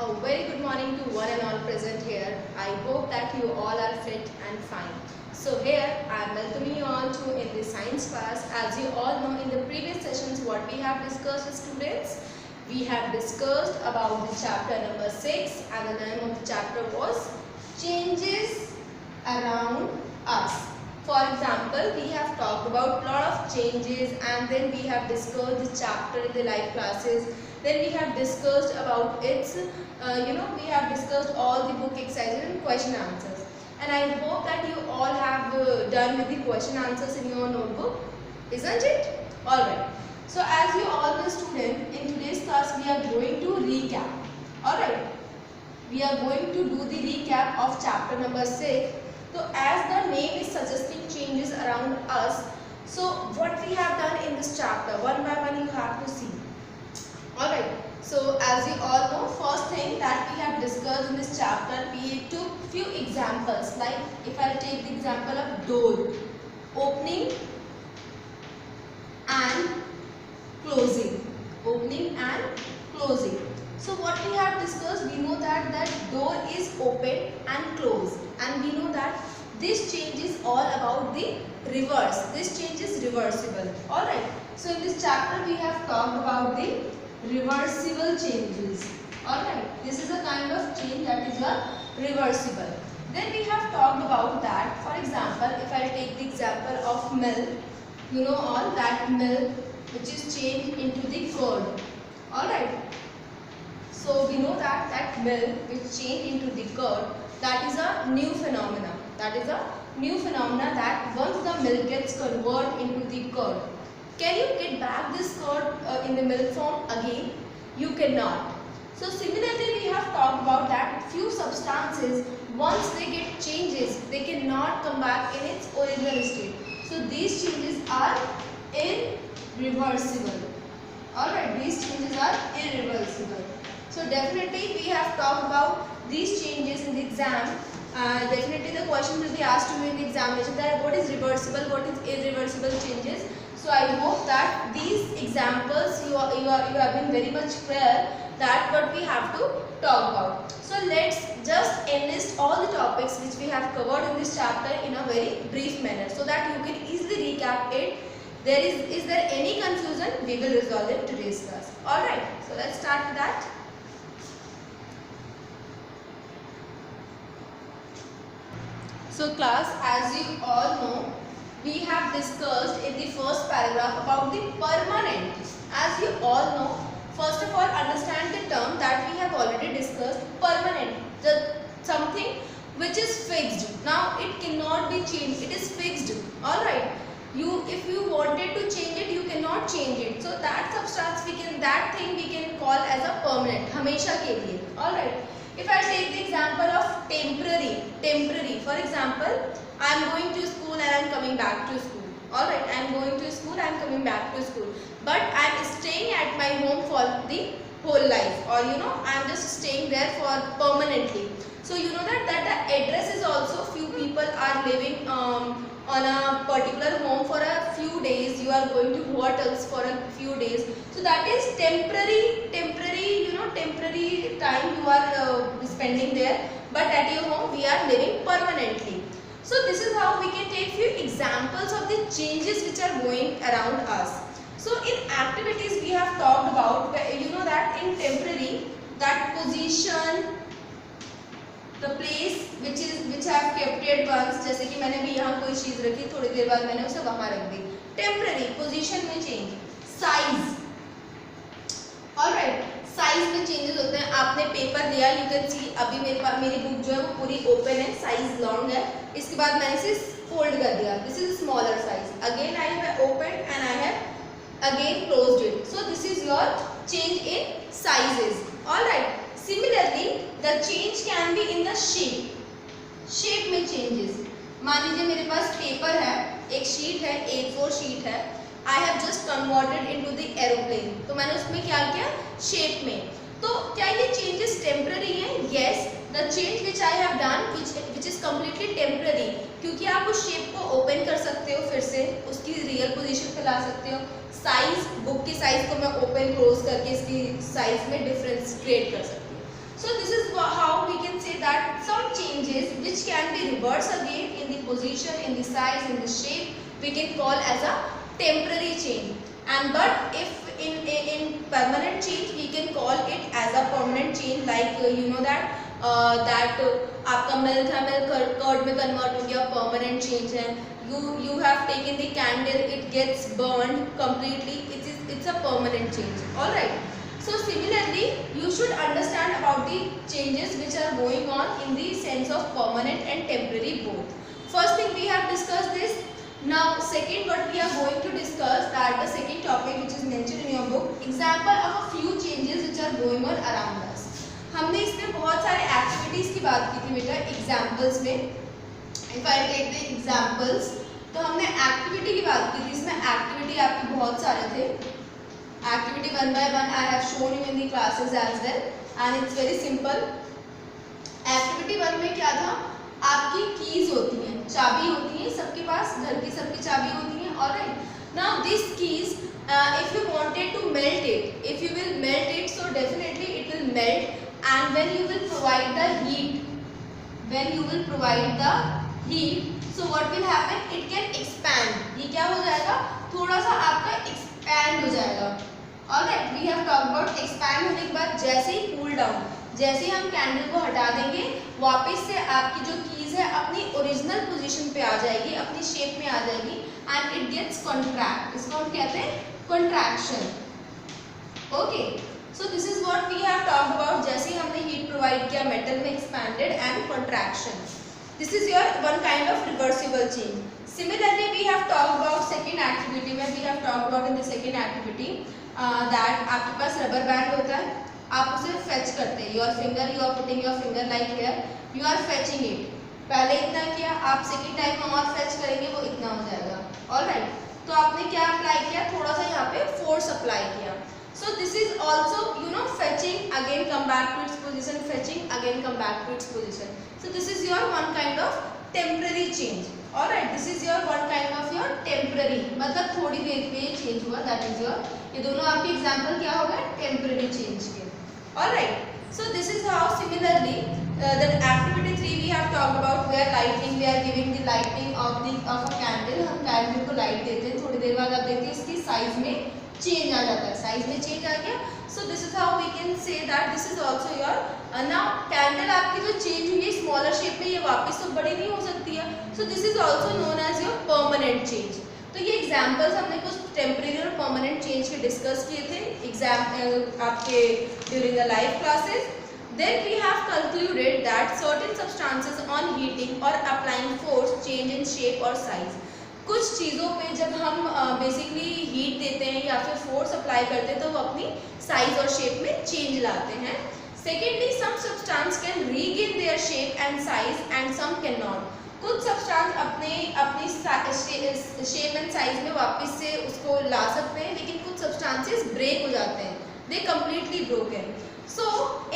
A very good morning to one and all present here. I hope that you all are fit and fine. So here I am welcoming you all to in the science class. As you all know, in the previous sessions what we have discussed, students, we have discussed about the chapter number 6 and the name of the chapter was Changes Around Us. For example, we have talked about lot of changes and then we have discussed the chapter in the live classes. Then we have discussed about its, we have discussed all the book exercises and question answers. And I hope that you all have done with the question answers in your notebook, isn't it? Alright. So as you all know, student, in today's class we are going to recap. Alright. We are going to do the recap of chapter number 6. So as the name is suggesting changes around us, so what we have done in this chapter, one by one you have to see. Alright, so as you all know, first thing that we have discussed in this chapter, we took few examples, like if I take the example of door, opening and closing, opening and closing. So what we have discussed, we know that door is open and closed, and we know that this change is all about the reverse. This change is reversible. Alright, so in this chapter we have talked about the reversible changes. Alright, this is a kind of change that is reversible. Then we have talked about that. For example, if I take the example of milk, you know all that milk which is changed into the curd. Alright, so we know that milk which changed into the curd, that is a new phenomena. That is a new phenomena that once the milk gets converted into the curd, can you get back this curd in the milk form again? You cannot. So similarly we have talked about that few substances, once they get changes, they cannot come back in its original state. So these changes are irreversible. Alright, these changes are irreversible. So definitely we have talked about these changes in the exam. Definitely the question will be asked to you in the examination that what is reversible, what is irreversible changes. So I hope that these examples you have been very much clear that what we have to talk about. So let's just enlist all the topics which we have covered in this chapter in a very brief manner so that you can easily recap it. Is there any confusion? We will resolve it in today's class. Alright, so let's start with that. So class, as you all know, we have discussed in the first paragraph about the permanent. As you all know, first of all understand the term that we have already discussed, permanent, something which is fixed. Now it cannot be changed, it is fixed. Alright, if you wanted to change it, you cannot change it. So that substance that thing we can call as a permanent, hamesha ke liye. Alright. If I take the example of temporary, for example, I am going to school and I am coming back to school. Alright, I am going to school, I am coming back to school. But I am staying at my home for the whole life, or I am just staying there for permanently. So you know that the address is also few people are living on a particular home for a few days. You are going to hotels for a few days. So that is temporary time you are spending there. But at your home we are living permanently. So this is how we can take few examples of the changes which are going around us. So in activities we have talked about, that in temporary, that position, the place which I have kept it once, जैसे कि मैंने भी यहाँ कोई चीज़ रखी, थोड़ी देर बाद मैंने उसे वहाँ रख दी. Temporary, position में change, size. Alright, size में changes होते हैं. आपने पेपर लिया, you can see अभी मेरी बुक जो है वो पूरी open है, size long है. इसके बाद मैंने इसे fold कर दिया. This is smaller size. Again I have opened and I have again closed it. So this is your change in sizes. Alright. Similarly, the change can be in the shape. Shape में changes. मान लीजिए मेरे पास paper है, एक sheet है, A4 sheet है. I have just converted into the aeroplane. तो मैंने उसमें क्या किया? Shape में. तो क्या ये changes temporary हैं? Yes. The change which I have done, which is completely temporary. क्योंकि आप उस shape को open कर सकते हो फिर से, उसकी real position पे ला सकते हो. Size, बुक की size को मैं open close करके इसकी size में difference create कर सकती हूँ. So which can be reversed again in the position, in the size, in the shape, we can call as a temporary change. And but if in permanent change, we can call it as a permanent change. Like you know that आपका milk है, milk curd में convert हो गया, permanent change है. You have taken the candle, it gets burned completely, it's a permanent change. All right. So similarly, you should understand about the changes which are going on in the sense of permanent and temporary both. First thing we have discussed this. Now second, what we are going to discuss, that the second topic which is mentioned in your book, example of a few changes which are going on around us. हमने इसमें बहुत सारे activities की बात की थी बेटा examples में. If I take the examples, तो हमने एक्टिविटी की बात की थी. इसमें एक्टिविटी आपके बहुत सारे थे. Activity 1 by 1 I have shown you in the classes as well and it's very simple. Activity 1 में क्या था, आपकी कीज होती हैं, चाबी होती है सबके पास, घर की सबकी चाबी होती है. Alright. Now this keys, if you wanted to melt it, if you will melt it, so definitely it will melt. And when you will provide the heat, so what will happen, it can expand. ये क्या हो जाएगा, थोड़ा सा आपका expand हो जाएगा. Alright, we have talked about expand होने के बाद जैसे ही cool down, जैसे ही हम कैंडल को हटा देंगे, वापस से आपकी जो कीज है अपनी ओरिजिनल पोजीशन पे आ जाएगी, अपनी शेप में आ जाएगी, एंड इट गेट्स कॉन्ट्रैक्ट. इसको हम कहते हैं contraction. Okay, so this is what we have talked about. जैसे ही हमने हीट प्रोवाइड किया, मेटल में expanded and contraction. This is your one kind of reversible change. Similarly, we have talked about second activity में, we have talked about in the second activity that आपके पास rubber band होता है, आप उसे fetch करते हैं. Your finger, you are putting your finger like here, you are fetching it. पहले इतना किया, आप सेकेंड टाइम हम और फेच करेंगे, वो इतना हो जाएगा. ऑलराइट. तो आपने क्या अप्लाई किया, थोड़ा सा यहाँ पे फोर्स अप्लाई किया. So this is also, you know, fetching, again come back to its position, fetching, again come back to its position. So this is your one kind of temporary change. Alright, this is your one kind of your temporary, मतलब थोड़ी देर पे change हुआ, that is your, ये दोनों आपके example क्या होगा, temporary change के. Alright, so this is how similarly that activity 3 we have talked about where lighting, we are giving the lighting of a candle. हम candle को light देते हैं, थोड़ी देर बाद आप देखते हैं इसकी size में चेंज आ जाता है, साइज में चेंज आ गया. So this is how we can say that this is also your. Now candle आपकी जो चेंज हुई है स्मॉलर शेप में, ये वापस तो बड़ी नहीं हो सकती है. So this is also known as your permanent change. तो ये एग्जाम्पल्स हमने कुछ टेम्परेरी और परमानेंट चेंज के डिस्कस किए थे एग्जाम आपके during the live classes. Then we have concluded that certain substances on heating or applying force change in shape or size. कुछ चीज़ों पे जब हम बेसिकली हीट देते हैं या फिर फोर्स अप्लाई करते हैं तो वो अपनी साइज और शेप में चेंज लाते हैं. Secondly, some substance can regain their shape and size and some can not. कुछ सब्सटेंस अपनी शेप एंड साइज में वापस से उसको ला सकते हैं, लेकिन कुछ सब्सटेंसेस ब्रेक हो जाते हैं, they completely broken. So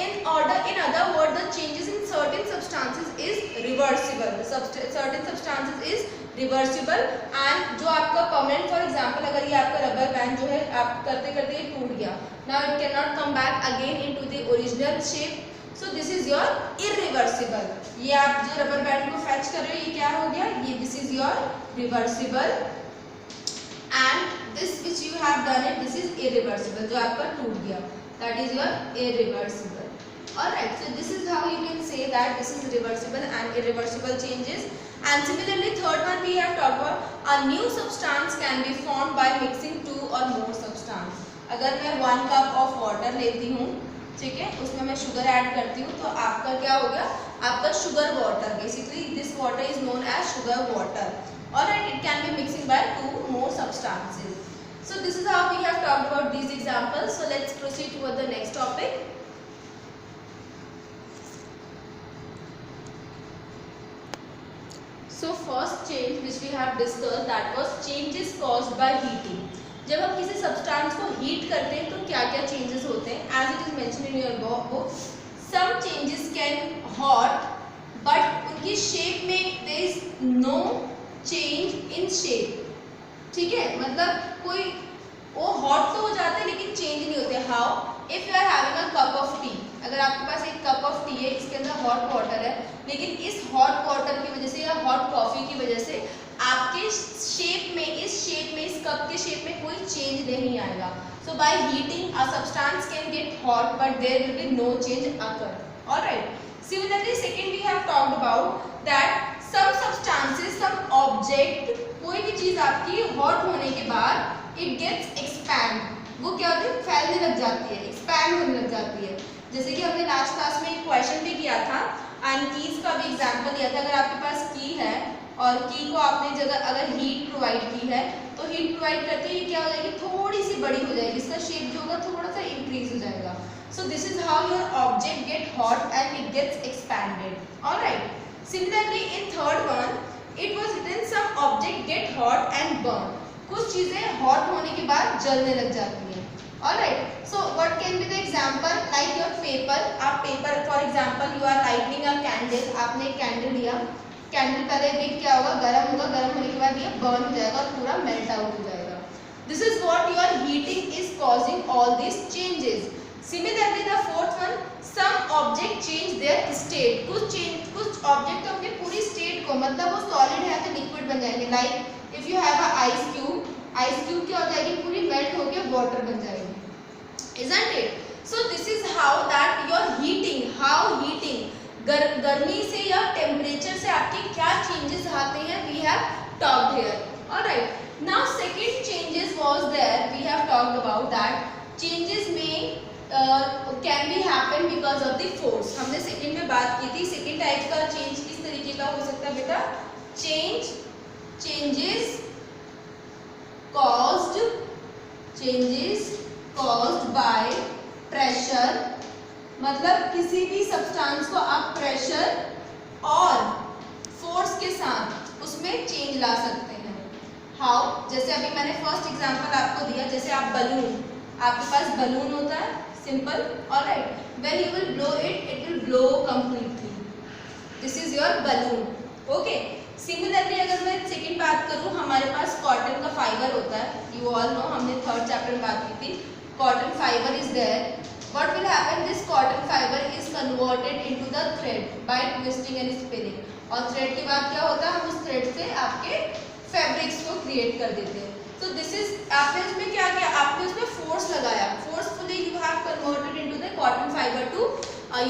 in other words, the changes in certain substances is reversible. Certain substances is reversible and जो आपका permanent, for example, अगर ये आपका रबर बैंड जो है आप करते करते ये टूट गया, now it cannot come back again into the original shape. So this is your irreversible. ये आप जो रबर बैंड को fetch कर रहे हो, ये क्या हो गया, ये this is your reversible and this which you have done it, this is irreversible, जो आपका टूट गया. That is your irreversible. Alright, so this is how you can say that this is reversible and irreversible changes. And similarly, third one we have talked about a new substance can be formed by mixing two or more substance. अगर मैं 1 cup of water लेती हूँ, ठीक है, उसमें मैं sugar add करती हूँ, तो आपका क्या हो गया, आपका sugar water. Basically this water is known as sugar water. Alright, it can be mixing by 2 more substances. So this is how we have talked about these examples. So let's proceed toward the next topic. So first change which we have discussed, that was changes caused by heating. जब हम किसी substance को heat करते हैं तो क्या क्या changes होते हैं. As it is mentioned in your book, some changes can hot, but उनकी शेप में there is no change in shape. ठीक है, मतलब कोई वो हॉट तो हो जाते हैं लेकिन चेंज नहीं होते. How, if you are having a cup of tea, अगर आपके पास एक कप ऑफ टी है, इसके अंदर हॉट वाटर है, लेकिन इस हॉट वाटर की वजह से या हॉट कॉफ़ी की वजह से आपके शेप में, इस कप के शेप में कोई चेंज नहीं आएगा. So by heating a substance can get hot but there will be no change occur. Alright. Similarly second we have talked about that some substances, some object, कोई भी चीज आपकी हॉट होने के बाद इट गेट्स एक्सपैंड. वो क्या होती है? फैलने लग जाती है, एक्सपैंड होने लग जाती है. जैसे कि हमने लास्ट क्लास में एक क्वेश्चन भी किया था एंड कीज का भी एग्जांपल दिया था. अगर आपके पास की है और की को आपने जगह अगर हीट प्रोवाइड की है तो हीट प्रोवाइड करते ही क्या हो जाएगी? थोड़ी सी बड़ी हो जाएगी, इसका शेप जो होगा थोड़ा सा इंक्रीज हो जाएगा. So this is how your object get hot and it gets expanded. Alright. Similarly, in third one, it was written some object get hot and burn. कुछ चीजें hot होने के बाद जलने लग जाती हैं. Alright. So what can be the example? Like your paper. आप paper, for example, you are lighting a candle. आपने एक candle लिया. Candle पहले एक क्या होगा? गर्म होगा. गर्म होने के बाद ये burn हो जाएगा और पूरा melt out हो जाएगा. This is what your heating is causing all these changes. Similarly, the fourth one, some object change their state. कुछ ऑब्जेक्ट अपने पूरी स्टेट को, मतलब वो सॉलिड है तो लिक्विड बन जाएंगे. Like if you have a ice cube क्या हो जाएगी? पूरी मेल्ट होकर वाटर बन जाएगी. Isn't it? So this is how that your heating, गर्मी से या टेम्परेचर से आपके क्या चेंजेस आते हैं, we have talked here. Alright. Now second changes was there. We have talked about that. Changes में can be happen because of the force. हमने सेकंड में बात की थी. सेकंड टाइप का चेंज किस तरीके का हो सकता है बेटा? Changes caused by pressure. मतलब किसी भी सब्सटेंस को आप प्रेशर और फोर्स के साथ उसमें चेंज ला सकते हैं. हाउ? जैसे अभी मैंने फर्स्ट एग्जांपल आपको दिया. जैसे आप बलून, आपके पास बलून होता है, simple. Alright. When you will blow it, it will blow completely. This is your balloon. Okay. Similarly, अगर मैं सेकंड बात करूँ, हमारे पास कॉटन का फाइबर होता है. You all know, हमने थर्ड चैप्टर में बात की थी. Cotton fiber is there. What will happen? This cotton fiber is converted into the thread by twisting and spinning. और thread के बाद क्या होता है? हम उस thread से आपके फैब्रिक्स को क्रिएट कर देते हैं. So this is, आपने उसमें क्या किया? आपने उसमें फोर्स लगाया. Forcefully you have converted into the cotton fiber to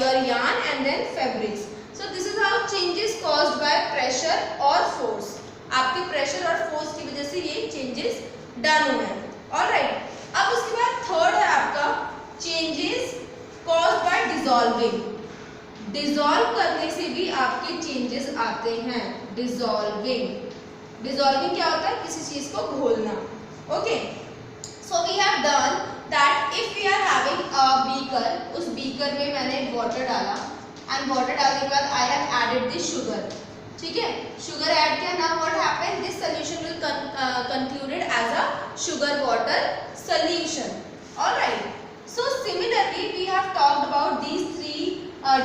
your yarn and then fabrics. So this is how changes caused by pressure or force. आपके प्रेशर और फोर्स की वजह से ये चेंजेस डन हुए हैं. Alright. अब उसके बाद थर्ड है आपका changes caused by dissolving. Dissolve करने से भी आपके चेंजेस आते हैं. डिसॉल्विंग क्या होता है? किसी चीज को घोलना. Okay. So we have done that if we are having a beaker, उस बीकर में मैंने वाटर डाला एंड वाटर डालने के बाद I have added this sugar. ठीक है, शुगर ऐड किया. Now what happened? This solution will concluded as a sugar water solution. Alright. So similarly we have talked about these three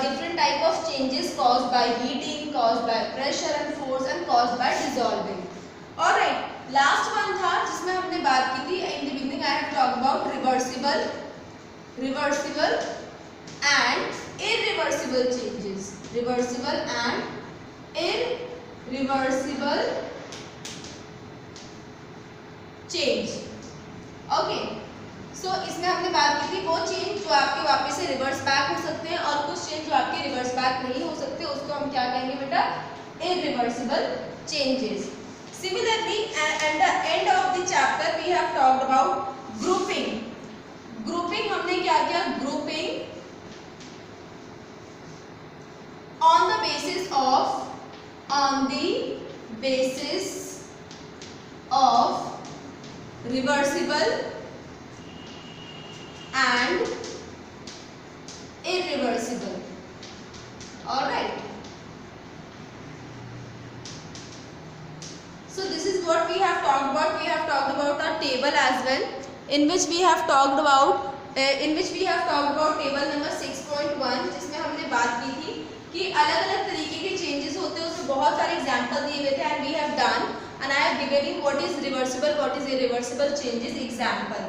different type of changes caused by heating, caused by pressure and force and caused by dissolving. Alright. Last one था जिसमें हमने बात की थी. In the beginning I have talked about reversible and irreversible changes. Reversible and irreversible change. Okay. सो इसमें हमने बात की थी वो चेंज जो आपके वापस से रिवर्स बैक हो सकते हैं और कुछ चेंज जो आपके रिवर्स बैक नहीं हो सकते, उसको हम क्या कहेंगे बेटा? Irreversible changes. Similarly at the end of the chapter we have talked about grouping. हमने क्या किया? Grouping on the basis of reversible and irreversible. All right. So this is what we have talked about. We have talked about our table as well, in which we have talked about table number 6.1, जिसमें हमने बात की थी कि अलग-अलग तरीके के changes होते हैं. उसमें बहुत सारे एग्जाम्पल दिए हुए थे and we have done and I have given you what is reversible, what is irreversible changes example.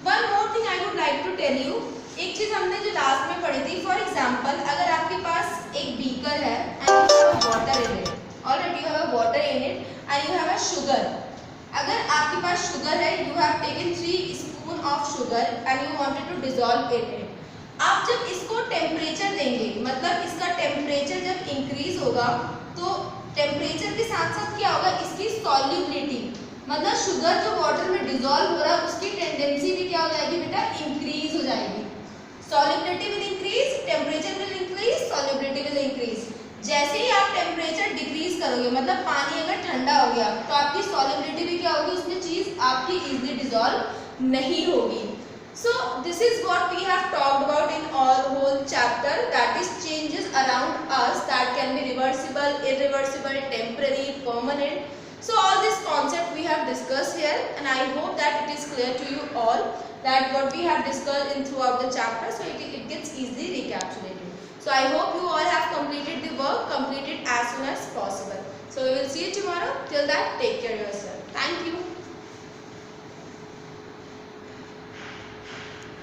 One more thing I would like to tell you, एक चीज हमने जो लास्ट में पढ़ी थी, फॉर एग्जांपल अगर आपके पास एक बीकर है and you have water in it, already you have water in it and you have a sugar. अगर आपके पास शुगर है, you have taken 3 spoon of sugar and you wanted to dissolve it. आप जब इसको temperature देंगे, मतलब इसका टेम्परेचर जब इंक्रीज होगा तो टेम्परेचर के साथ साथ क्या होगा, इसकी सॉल्युबिलिटी, मतलब शुगर जो वाटर में डिसॉल्व हो रहा है उसकी टेंडेंसी भी क्या हो जाएगी बेटा, इंक्रीज हो जाएगी. Solubility will increase, temperature will increase, solubility will increase. जैसे ही आप टेम्परेचर डिक्रीज करोगे, मतलब पानी अगर ठंडा हो गया तो आपकी सॉल्युबिलिटी भी क्या होगी, उसमें चीज आपकी इजीली डिसॉल्व नहीं होगी. So this is what we have talked about in our whole chapter, that is changes around us that can be reversible, irreversible, temporary, permanent. So all this concept we have discussed here, and I hope that it is clear to you all that what we have discussed in throughout the chapter, so it gets easily recapitulated. So I hope you all have completed the work, complete it as soon as possible. So we will see you tomorrow. Till that, take care of yourself.